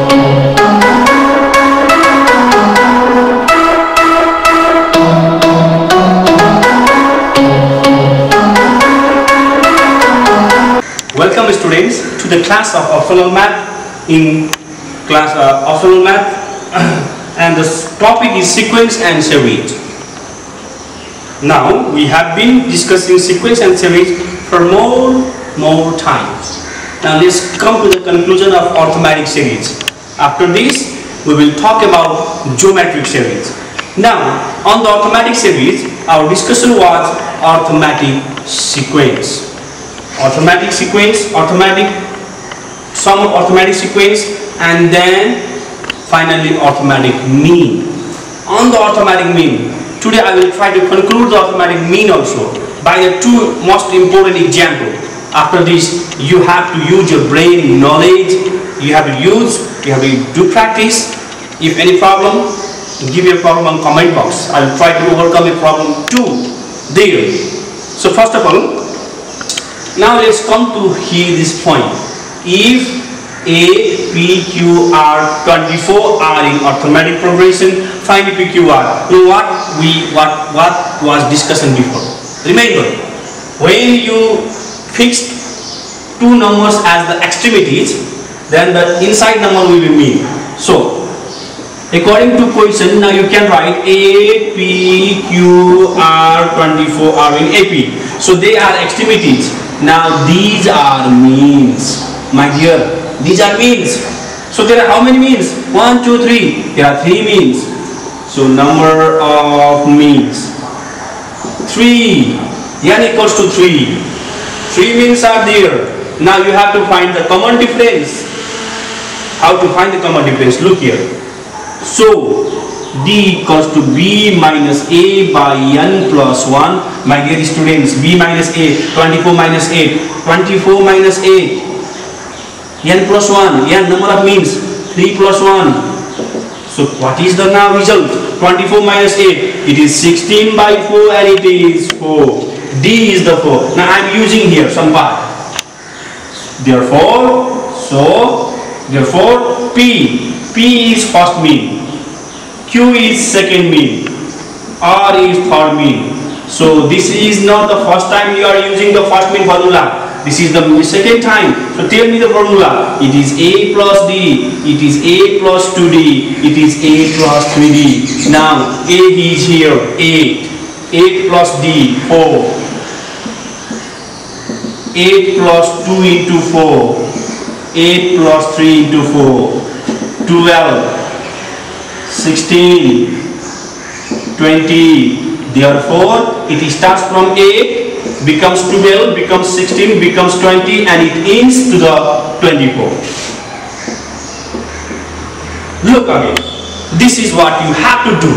Welcome students to the class of optional math in class optional math and the topic is sequence and series. Now we have been discussing sequence and series for more times. Now let's come to the conclusion of arithmetic series. After this we will talk about geometric series. Now on the arithmetic series our discussion was arithmetic sequence. Arithmetic sequence, sum of arithmetic sequence, and then finally arithmetic mean. On the arithmetic mean, today I will try to conclude the arithmetic mean also by the two most important examples. After this you have to use your brain knowledge, you have to do practice. If any problem, give me a problem on comment box. I will try to overcome a problem too there. So first of all, now let's come to here this point. If A, P, Q, R, 24 are in arithmetic progression, find P, Q, R. You know what was discussed before. Remember, when you fix two numbers as the extremities, then the inside number will be mean. So, according to question, now you can write A, P, Q, R, 24 are in AP. So they are extremities. Now these are means, my dear. These are means. So there are how many means? 1, 2, 3. There are 3 means. So number of means 3. N equals to 3. 3 means are there. Now you have to find the common difference. How to find the common difference? Look here. So D equals to B minus A by N plus 1. My dear students, B minus A, 24 minus 8, 24 minus 8, N plus 1, N number of means, 3 plus 1. So what is the now result? 24 minus 8, it is 16 by 4 and it is 4. D is the 4. Now I am using here some part. Therefore, P is first mean. Q is second mean, R is third mean. So this is not the first time you are using the first mean formula. This is the second time. So tell me the formula. It is A plus D. It is A plus 2D. It is A plus 3D. Now A is here 8. 8 plus D 4. 8 plus 2 into 4. 8 plus 3 into 4. 12. 16, 20, therefore it starts from 8, becomes 12, becomes 16, becomes 20 and it ends to the 24. Look again, this is what you have to do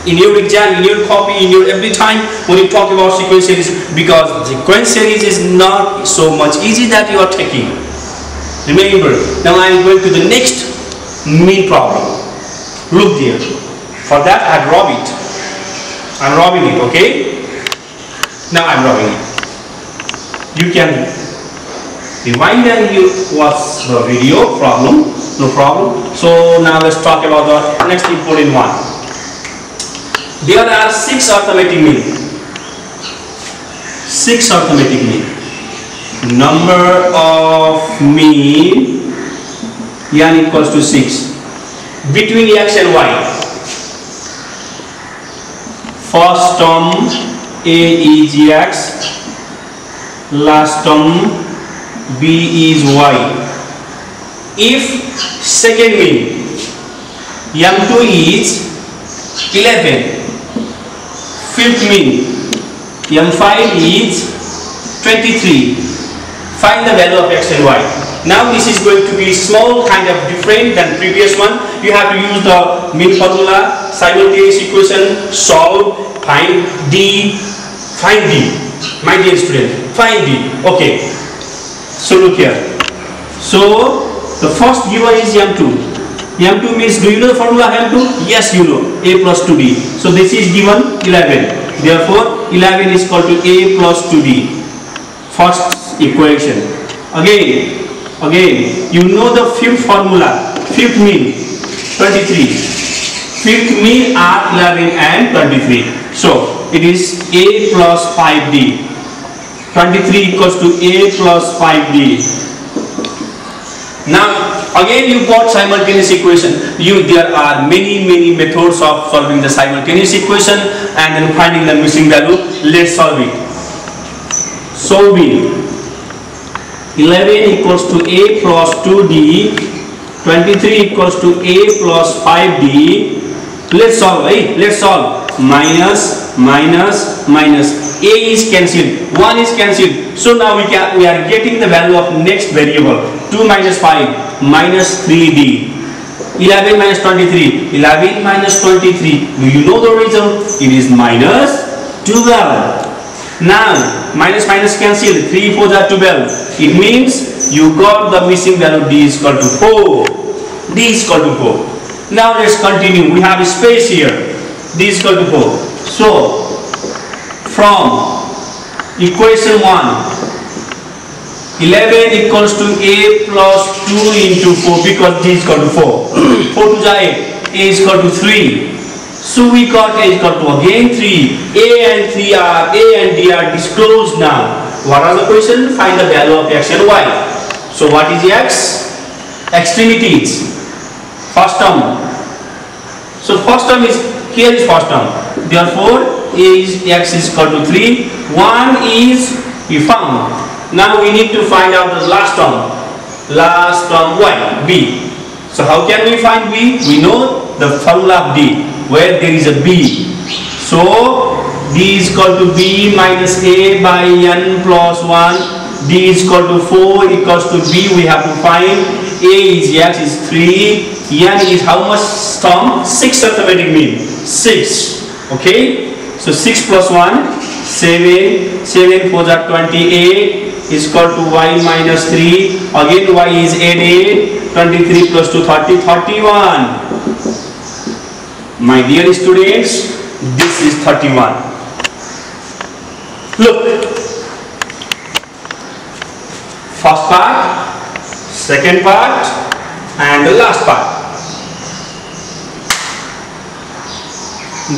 in your exam, in your copy, in your every time when you talk about sequence series, because sequence series is not so much easy that you are taking. Remember, now I am going to the next mean problem. Look there. For that I draw it. I'm drawing it, okay? Now I'm drawing it. You can rewind and you watch the video problem. No problem. So now let's talk about the next important one. There are 6 arithmetic mean. 6 arithmetic mean. Number of mean N equals to 6. Between X and Y. First term A is X, last term B is Y. If second mean M2 is 11, fifth mean M5 is 23. Find the value of X and Y. Now this is going to be small kind of different than previous one. You have to use the mean formula, simultaneous equation, solve, find D. My dear student, find D. Okay. So look here. So the first given is M2. M2 means, do you know the formula M2? Yes, you know. A plus 2D. So this is given 11. Therefore 11 is equal to A plus 2D. First equation. Again, you know the fifth formula. fifth mean 23. Fifth mean are 11 and 23. So it is A plus 5D. 23 equals to A plus 5D. Now again you got simultaneous equation. There are many methods of solving the simultaneous equation and then finding the missing value. Let's solve it. Solving 11 equals to A plus 2D, 23 equals to A plus 5D. Let's solve, right? Let's solve. Minus, minus, minus. A is cancelled, 1 is cancelled. So now we are getting the value of next variable. 2 minus 5 minus 3D. 11 minus 23. 11 minus 23. Do you know the result? It is minus 12. Now minus minus cancelled. 3 4 are 12. It means you got the missing value. D is equal to 4. D is equal to 4. Now let's continue. We have a space here. D is equal to 4. So from equation 1, 11 equals to A plus 2 into 4 because D is equal to 4. 4 to 8. A is equal to 3. So we got A is equal to again 3. A and D are disclosed now. What are the question? Find the value of X and Y. So what is X? Extremities. First term. So first term is, here is first term. Therefore X is equal to 3. 1 is we found. Now we need to find out the last term. Last term Y, B. So how can we find B? We know the formula of D, where there is a B. So D is equal to B minus A by N plus 1. D is equal to 4 equals to B. We have to find A is X is 3. N is how much term? 6 arithmetic mean. 6. Okay. So 6 plus 1, 7. 7 4 are 28. Is equal to Y minus 3. Again Y is 8. 23 plus 2 30. 31. My dear students, this is 31. Look. First part, second part, and the last part.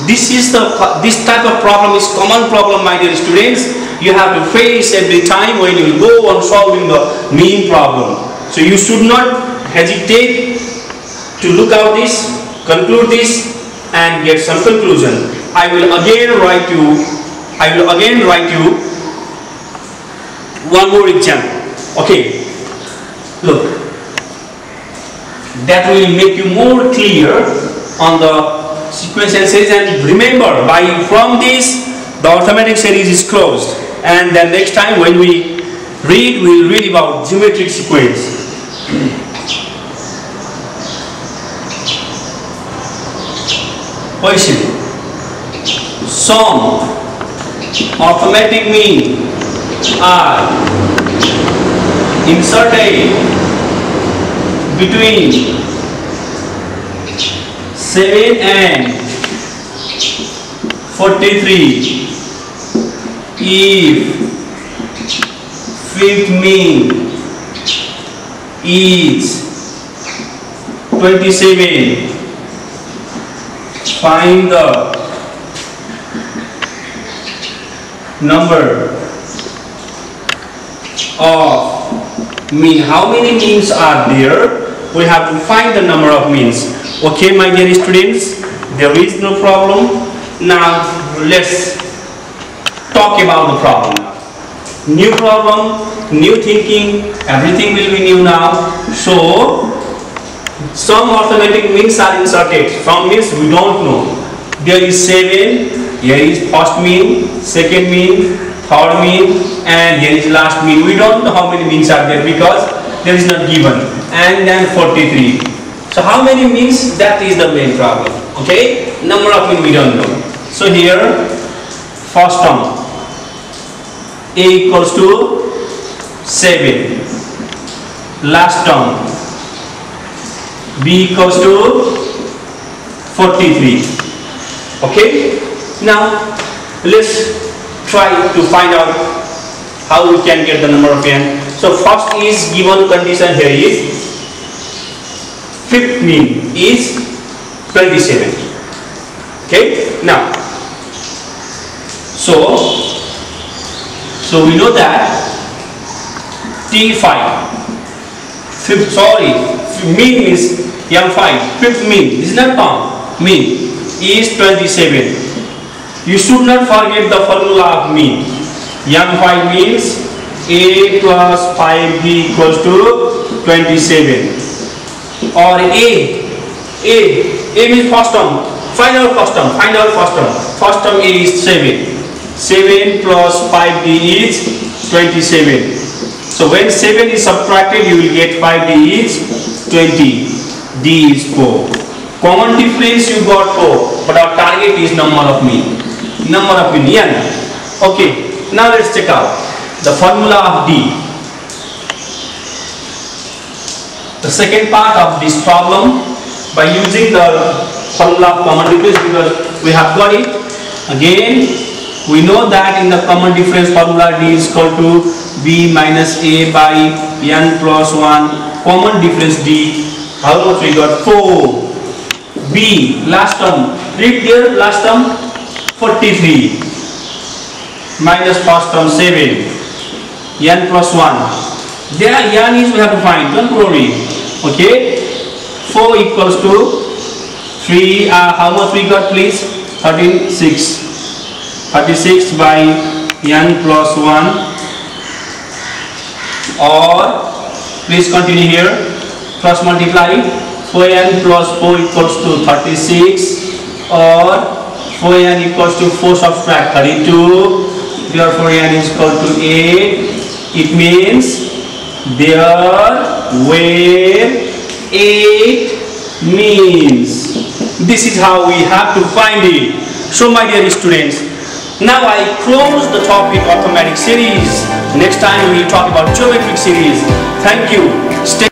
This type of problem is common problem, my dear students. You have to face every time when you go on solving the mean problem. So you should not hesitate to look out this, conclude this, and get some conclusion. I will again write you one more example. Okay, look, that will make you more clear on the sequential series. And remember, from this the arithmetic series is closed, and then next time when we will read about geometric sequence. Question: some arithmetic mean are inserted between 7 and 43 if fifth mean is 27. Find the number of mean. How many means are there? We have to find the number of means. Okay, my dear students, there is no problem. Now let's talk about the problem. New problem, new thinking, everything will be new now. So some arithmetic means are inserted. Some means we don't know. There is 7, here is first mean, second mean, third mean, and here is last mean. We don't know how many means are there because there is not given. And then 43. So how many means? That is the main problem. Okay, number of mean we don't know. So here first term A equals to 7. Last term B equals to 43. Okay, now let's try to find out how we can get the number of n. So first is given condition here is fifth mean is 27. Okay, now so we know that T5 mean is M5, fifth mean is not found, mean is 27. You should not forget the formula of mean. M5 means A plus 5B equals to 27. Or A means first term, find out first term. First term A is 7. 7 plus 5D is 27. So when 7 is subtracted, you will get 5D is 20. D is 4. Common difference you got 4, but our target is number of mean. N. Okay, now let's check out the formula of D. The second part of this problem, by using the formula of common difference, because we have got it. Again, we know that in the common difference formula D is equal to B minus A by N plus 1. Common difference D, how much we got? 4. B, last term, read there, last term 43 minus first term 7. N plus 1. There N is we have to find, don't worry. Okay, 4 equals to 3, how much we got please? 36 by N plus 1, or please continue here, cross multiply. 4n plus 4 equals to 36, or 4n equals to 4 subtract 32, therefore n is equal to 8. It means there were 8 means. This is how we have to find it. So my dear students, now I close the topic arithmetic series. Next time we will talk about geometric series. Thank you. Stay